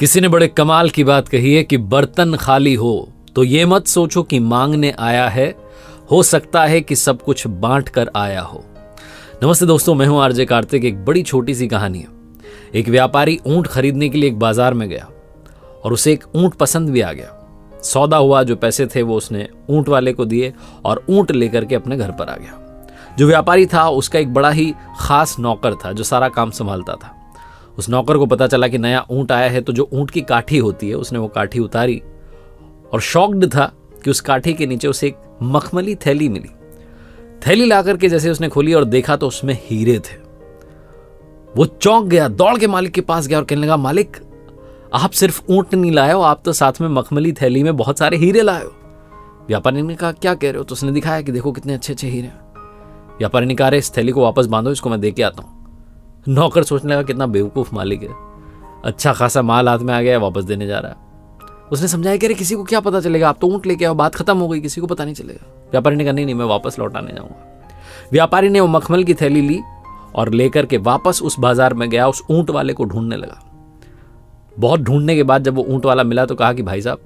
किसी ने बड़े कमाल की बात कही है कि बर्तन खाली हो तो ये मत सोचो कि मांगने आया है, हो सकता है कि सब कुछ बांट कर आया हो। नमस्ते दोस्तों, मैं हूं आरजे कार्तिक। एक बड़ी छोटी सी कहानी है। एक व्यापारी ऊंट खरीदने के लिए एक बाजार में गया और उसे एक ऊंट पसंद भी आ गया। सौदा हुआ, जो पैसे थे वो उसने ऊंट वाले को दिए और ऊंट लेकर के अपने घर पर आ गया। जो व्यापारी था उसका एक बड़ा ही खास नौकर था जो सारा काम संभालता था। उस नौकर को पता चला कि नया ऊंट आया है, तो जो ऊंट की काठी होती है उसने वो काठी उतारी और शॉक्ड था कि उस काठी के नीचे उसे एक मखमली थैली मिली। थैली ला करके जैसे उसने खोली और देखा तो उसमें हीरे थे। वो चौंक गया, दौड़ के मालिक के पास गया और कहने लगा, मालिक आप सिर्फ ऊंट नहीं लाए हो, आप तो साथ में मखमली थैली में बहुत सारे हीरे लाए हो। व्यापारी ने कहा, क्या कह रहे हो? तो उसने दिखाया कि देखो कितने अच्छे अच्छे हीरे हैं। व्यापारी ने कहा, अरे इस थैली को वापस बांधो, इसको मैं दे के आता हूं। नौकर सोचने लगा कितना बेवकूफ मालिक है, अच्छा खासा माल हाथ में आ गया, वापस देने जा रहा है। उसने समझाया कि अरे किसी को क्या पता चलेगा, आप तो ऊंट लेके आओ, बात खत्म हो गई, किसी को पता नहीं चलेगा। व्यापारी ने कहा, नहीं मैं वापस लौटाने जाऊंगा। व्यापारी ने वो मखमल की थैली ली और लेकर के वापस उस बाजार में गया, उस ऊंट वाले को ढूंढने लगा। बहुत ढूंढने के बाद जब वो ऊंट वाला मिला तो कहा कि भाई साहब,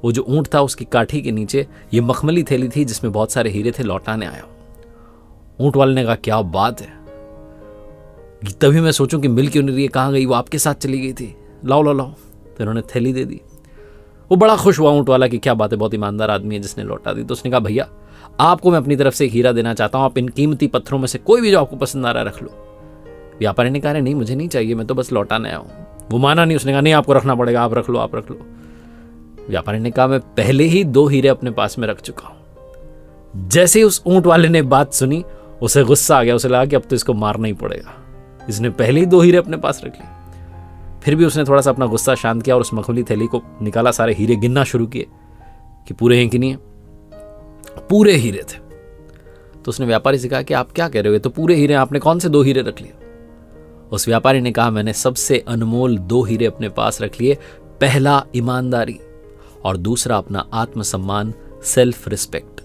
वो जो ऊंट था उसकी काठी के नीचे ये मखमली थैली थी जिसमें बहुत सारे हीरे थे, लौटाने आया हूं। ऊंट वाले ने कहा, क्या बात है, तभी मैं सोचूं कि मिल क्यों नहीं रही है, कहाँ गई, वो आपके साथ चली गई थी, लाओ लाओ लाओ। तो इन्होंने थैली दे दी। वो बड़ा खुश हुआ ऊंट वाला कि क्या बात है, बहुत ईमानदार आदमी है जिसने लौटा दी। तो उसने कहा, भैया आपको मैं अपनी तरफ से एक हीरा देना चाहता हूं, आप इन कीमती पत्थरों में से कोई भी जो आपको पसंद आ रहा है रख लो। व्यापारी ने कहा, नहीं मुझे नहीं चाहिए, मैं तो बस लौटाने आया हूं। वो माना नहीं, उसने कहा, नहीं आपको रखना पड़ेगा, आप रख लो आप रख लो। व्यापारी ने कहा, मैं पहले ही 2 हीरे अपने पास में रख चुका हूं। जैसे ही उस ऊंट वाले ने बात सुनी उसे गुस्सा आ गया, उसे लगा कि अब तो इसको मारना ही पड़ेगा, इसने पहले ही 2 हीरे अपने पास रख लिए। फिर भी उसने थोड़ा सा अपना गुस्सा शांत किया और उस मखमली थैली को निकाला, सारे हीरे गिनना शुरू किए कि पूरे हैं कि नहीं है। पूरे हीरे थे। तो उसने व्यापारी से कहा कि आप क्या कह रहे हो, तो पूरे हीरे, आपने कौन से 2 हीरे रख लिए? उस व्यापारी ने कहा, मैंने सबसे अनमोल 2 हीरे अपने पास रख लिए। पहला ईमानदारी और दूसरा अपना आत्मसम्मान, सेल्फ रिस्पेक्ट।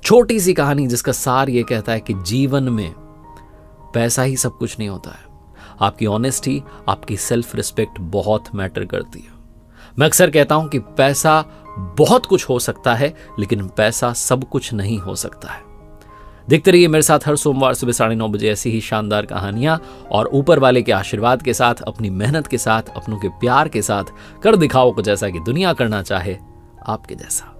छोटी सी कहानी जिसका सार यह कहता है कि जीवन में पैसा ही सब कुछ नहीं होता है, आपकी ऑनेस्टी, आपकी सेल्फ रिस्पेक्ट बहुत मैटर करती है। मैं अक्सर कहता हूं कि पैसा बहुत कुछ हो सकता है लेकिन पैसा सब कुछ नहीं हो सकता है। देखते रहिए मेरे साथ हर सोमवार सुबह 9:30 बजे ऐसी ही शानदार कहानियां, और ऊपर वाले के आशीर्वाद के साथ, अपनी मेहनत के साथ, अपनों के प्यार के साथ कर दिखाओ कुछ ऐसा कि दुनिया करना चाहे आपके जैसा।